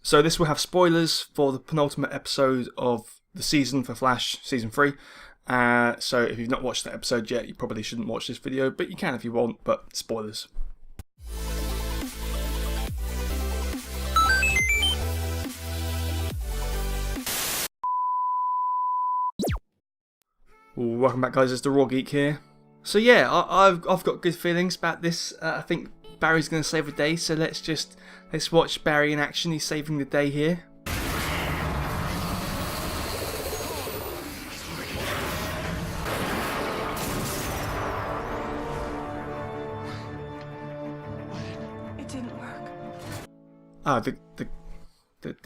So this will have spoilers for the penultimate episode of the season for Flash, Season 3. So if you've not watched that episode yet, you probably shouldn't watch this video, but you can if you want, but spoilers. Welcome back, guys, it's the Raw Geek here. So yeah, I've got good feelings about this. I think Barry's going to save the day, so let's watch Barry in action. He's saving the day here. It didn't work. Ah, the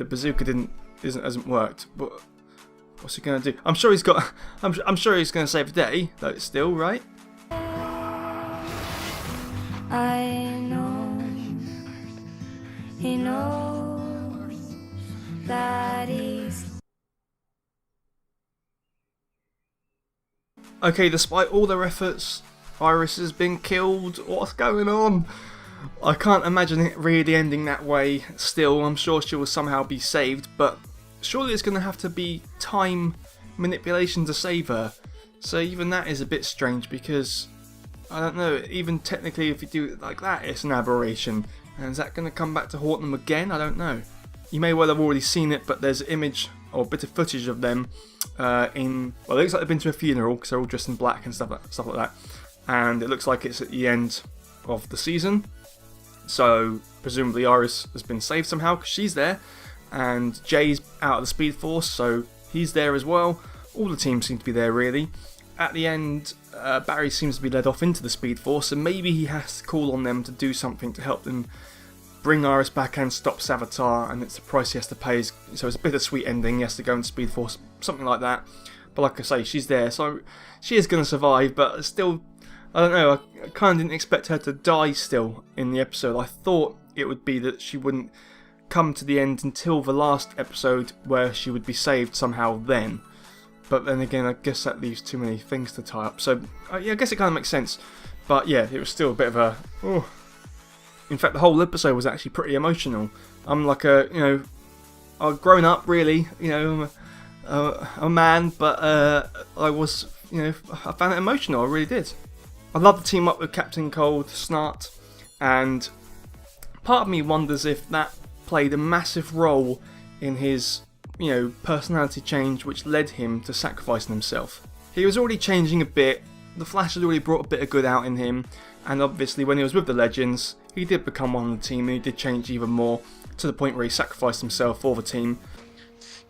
bazooka hasn't worked. But what's he going to do? I'm sure he's got. I'm sure he's going to save the day, though. Still, right? I know he knows that he's. Okay, despite all their efforts, Iris has been killed. What's going on? I can't imagine it really ending that way. Still, I'm sure she will somehow be saved, but surely it's going to have to be time manipulation to save her. So even that is a bit strange because, I don't know, even technically if you do it like that, it's an aberration. And is that going to come back to haunt them again? I don't know. You may well have already seen it, but there's an image or a bit of footage of them well, it looks like they've been to a funeral because they're all dressed in black and stuff like that. And it looks like it's at the end of the season. So presumably Iris has been saved somehow because she's there. And Jay's out of the Speed Force, so he's there as well. All the teams seem to be there, really. At the end, Barry seems to be led off into the Speed Force, and maybe he has to call on them to do something to help them bring Iris back and stop Savitar, and it's the price he has to pay. So it's a bittersweet ending. He has to go into Speed Force, something like that. But like I say, she's there, so she is going to survive, but still, I don't know, I kind of didn't expect her to die still in the episode. I thought it would be that she wouldn't come to the end until the last episode where she would be saved somehow then. But then again, I guess that leaves too many things to tie up. So, yeah, I guess it kind of makes sense. But yeah, it was still a bit of a... Oh. In fact, the whole episode was actually pretty emotional. I'm like I've grown up, really. You know, I'm a man, but I was, I found it emotional. I really did. I love the team up with Captain Cold, Snart, and part of me wonders if that played a massive role in his, personality change, which led him to sacrificing himself. He was already changing a bit. The Flash had already brought a bit of good out in him, and obviously when he was with the Legends, he did become one of the team, and he did change even more to the point where he sacrificed himself for the team.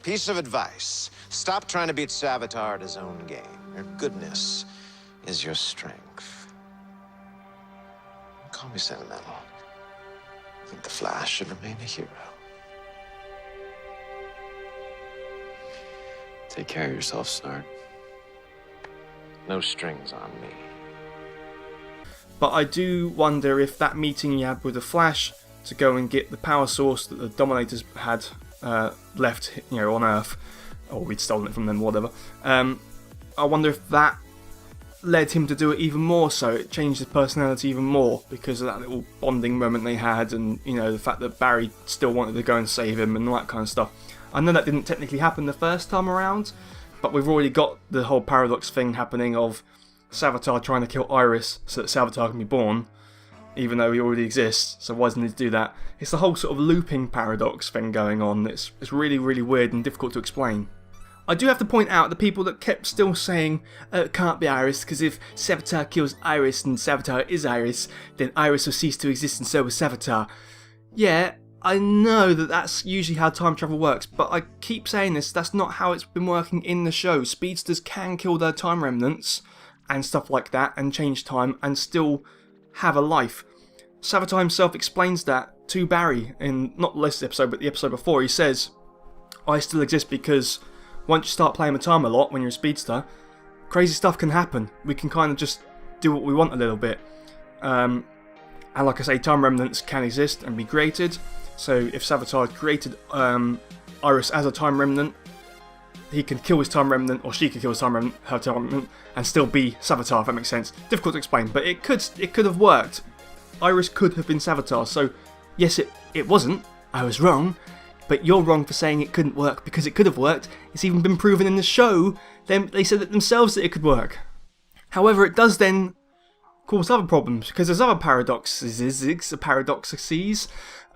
Piece of advice: stop trying to beat Savitar at his own game. Your goodness is your strength. Call me sentimental. I think the Flash should remain a hero. Take care of yourself, Snart. No strings on me. But I do wonder if that meeting you had with the Flash to go and get the power source that the Dominators had left, on Earth, or we'd stolen it from them, whatever. I wonder if that led him to do it even more so. It changed his personality even more because of that little bonding moment they had, and the fact that Barry still wanted to go and save him and all that kind of stuff. I know that didn't technically happen the first time around, but we've already got the whole paradox thing happening of Savitar trying to kill Iris so that Savitar can be born, even though he already exists, so why doesn't he do that? It's the whole sort of looping paradox thing going on. It's really, really weird and difficult to explain. I do have to point out the people that kept still saying, it can't be Iris, because if Savitar kills Iris and Savitar is Iris, then Iris will cease to exist and so will Savitar. Yeah, I know that that's usually how time travel works, but I keep saying this, that's not how it's been working in the show. Speedsters can kill their time remnants and stuff like that and change time and still have a life. Savitar himself explains that to Barry in not this episode but the episode before. He says, I still exist because once you start playing with time a lot when you're a speedster, crazy stuff can happen. We can kind of just do what we want a little bit. And like I say, time remnants can exist and be created. So if Savitar created Iris as a time remnant, he can kill his time remnant, or she can kill his time remnant, her time remnant, and still be Savitar, if that makes sense. Difficult to explain, but it could have worked. Iris could have been Savitar, so yes, it wasn't. I was wrong. But you're wrong for saying it couldn't work, because it could have worked. It's even been proven in the show. They said it themselves that it could work. However, it does then cause other problems, because there's other paradoxes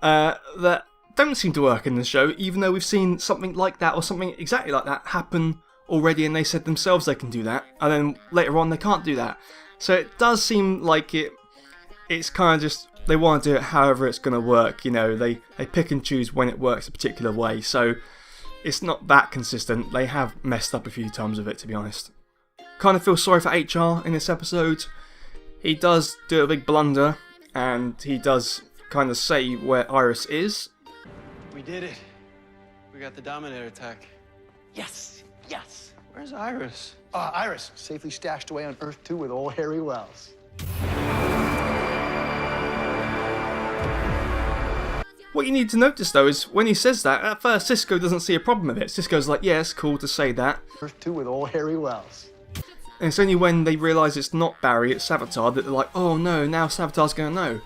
that don't seem to work in the show, even though we've seen something like that or something exactly like that happen already, and they said themselves they can do that, and then later on they can't do that. So it does seem like it's kind of just, they want to do it however it's going to work, they pick and choose when it works a particular way, so it's not that consistent. They have messed up a few times with it, to be honest. Kind of feel sorry for HR in this episode. He does do a big blunder, and he does kind of say where Iris is. We did it. We got the Dominator attack. Yes, yes. Where's Iris? Iris, safely stashed away on Earth 2 with old Harry Wells. What you need to notice though is when he says that, at first Cisco doesn't see a problem with it. Cisco's like, yeah, it's cool to say that. Earth 2 with old Harry Wells. And it's only when they realise it's not Barry, it's Savitar, that they're like, oh no, now Savitar's going to know.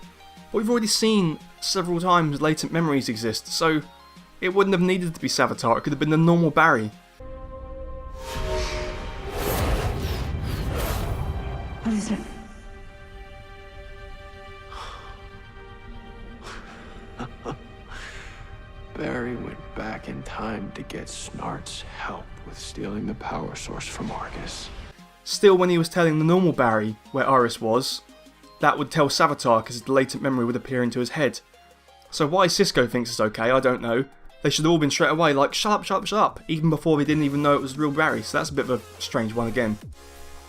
But we've already seen several times latent memories exist, so it wouldn't have needed to be Savitar, it could have been the normal Barry. What is it? Barry went back in time to get Snart's help with stealing the power source from Argus. Still, when he was telling the normal Barry where Iris was, that would tell Savitar because the latent memory would appear into his head. So why Cisco thinks it's okay, I don't know. They should have all been straight away like, shut up, shut up, shut up, even before they didn't even know it was real Barry, so that's a bit of a strange one again.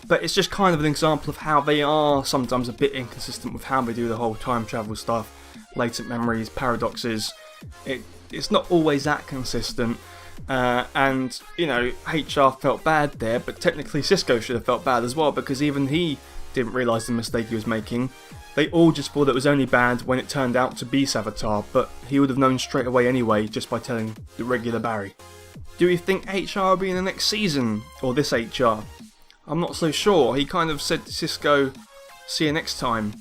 But it's just kind of an example of how they are sometimes a bit inconsistent with how they do the whole time travel stuff, latent memories, paradoxes. It's not always that consistent, and HR felt bad there, but technically Cisco should have felt bad as well, because even he didn't realise the mistake he was making. They all just thought it was only bad when it turned out to be Savitar, but he would have known straight away anyway just by telling the regular Barry. Do we think HR will be in the next season, or this HR? I'm not so sure. He kind of said to Cisco, see you next time,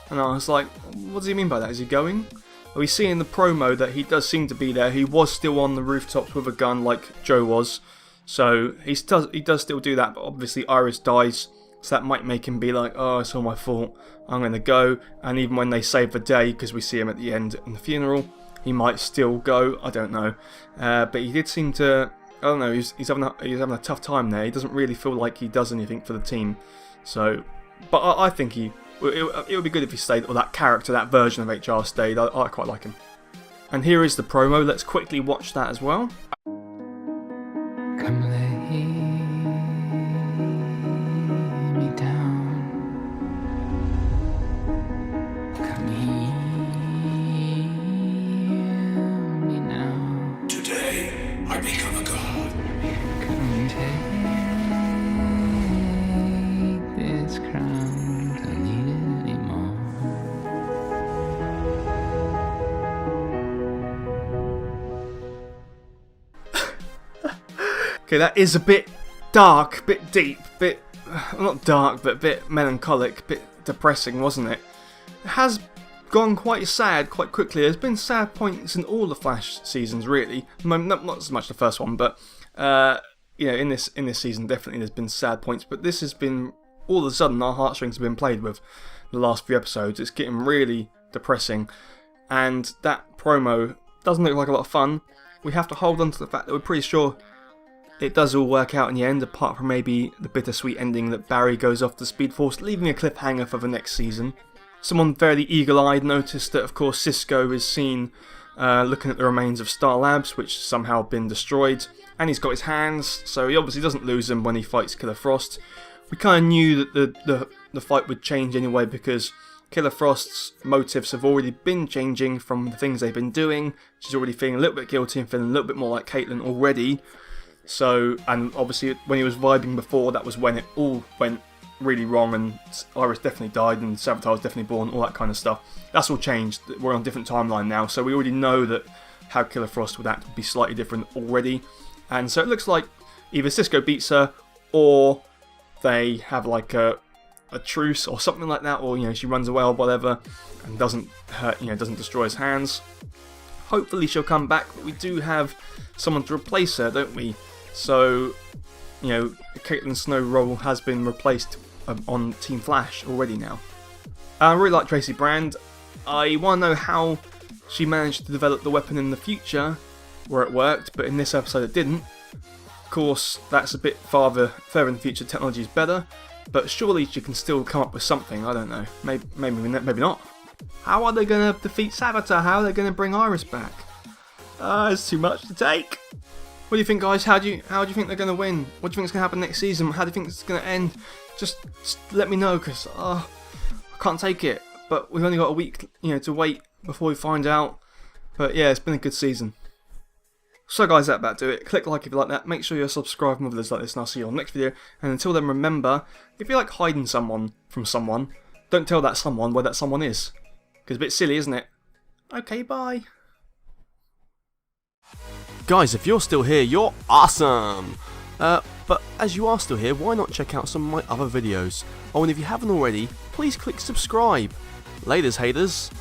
and I was like, what does he mean by that? Is he going? We see in the promo that he does seem to be there. He was still on the rooftops with a gun like Joe was, so he does still do that, but obviously Iris dies, so that might make him be like, oh, it's all my fault, I'm going to go. And even when they save the day, because we see him at the end in the funeral, he might still go, I don't know. But he did seem to, I don't know, he's having a tough time there. He doesn't really feel like he does anything for the team. So, but I think it would be good if he stayed, or that character, that version of HR stayed. I quite like him. And here is the promo. Let's quickly watch that as well. Come lay me down. Come heal me now. Today, I become a god. Come take this crown. Don't need it anymore. Okay, that is a bit dark, bit deep, bit, not dark, but a bit melancholic, bit depressing, wasn't it? It has gone quite sad quite quickly. There's been sad points in all the Flash seasons, really. Not as much the first one, but in this season definitely there's been sad points. But this has been, all of a sudden our heartstrings have been played with the last few episodes. It's getting really depressing, and that promo doesn't look like a lot of fun. We have to hold on to the fact that we're pretty sure it does all work out in the end, apart from maybe the bittersweet ending that Barry goes off the Speed Force, leaving a cliffhanger for the next season. Someone fairly eagle-eyed noticed that, of course, Cisco is seen looking at the remains of Star Labs, which somehow been destroyed, and he's got his hands, so he obviously doesn't lose them when he fights Killer Frost. We kind of knew that the fight would change anyway, because Killer Frost's motives have already been changing from the things they've been doing. She's already feeling a little bit guilty and feeling a little bit more like Caitlin already. So, and obviously when he was vibing before, that was when it all went really wrong, and Iris definitely died and Savitar was definitely born, all that kind of stuff. That's all changed. We're on a different timeline now, so we already know that how Killer Frost would act would be slightly different already. And so it looks like either Cisco beats her, or they have like a truce or something like that, or she runs away or whatever and doesn't hurt, doesn't destroy his hands. hopefully she'll come back, but we do have someone to replace her, don't we? So, you know, Caitlin Snow role has been replaced on Team Flash already now. I really like Tracy Brand. I want to know how she managed to develop the weapon in the future, where it worked, but in this episode it didn't. Of course, that's a bit further in the future, technology is better, but surely she can still come up with something, I don't know. Maybe not. How are they going to defeat Savitar? How are they going to bring Iris back? It's too much to take. What do you think, guys? How do you think they're going to win? What do you think is going to happen next season? How do you think it's going to end? Just let me know, because I can't take it. But we've only got a week, to wait before we find out. But yeah, it's been a good season. So guys, that about do it. Click like if you like that. Make sure you're subscribed for more videos like this, and I'll see you on the next video. And until then, remember, if you like hiding someone from someone, don't tell that someone where that someone is. Because it's a bit silly, isn't it? Okay, bye. Guys, if you're still here, you're awesome! But as you are still here, why not check out some of my other videos? Oh, and if you haven't already, please click subscribe. Laters, haters.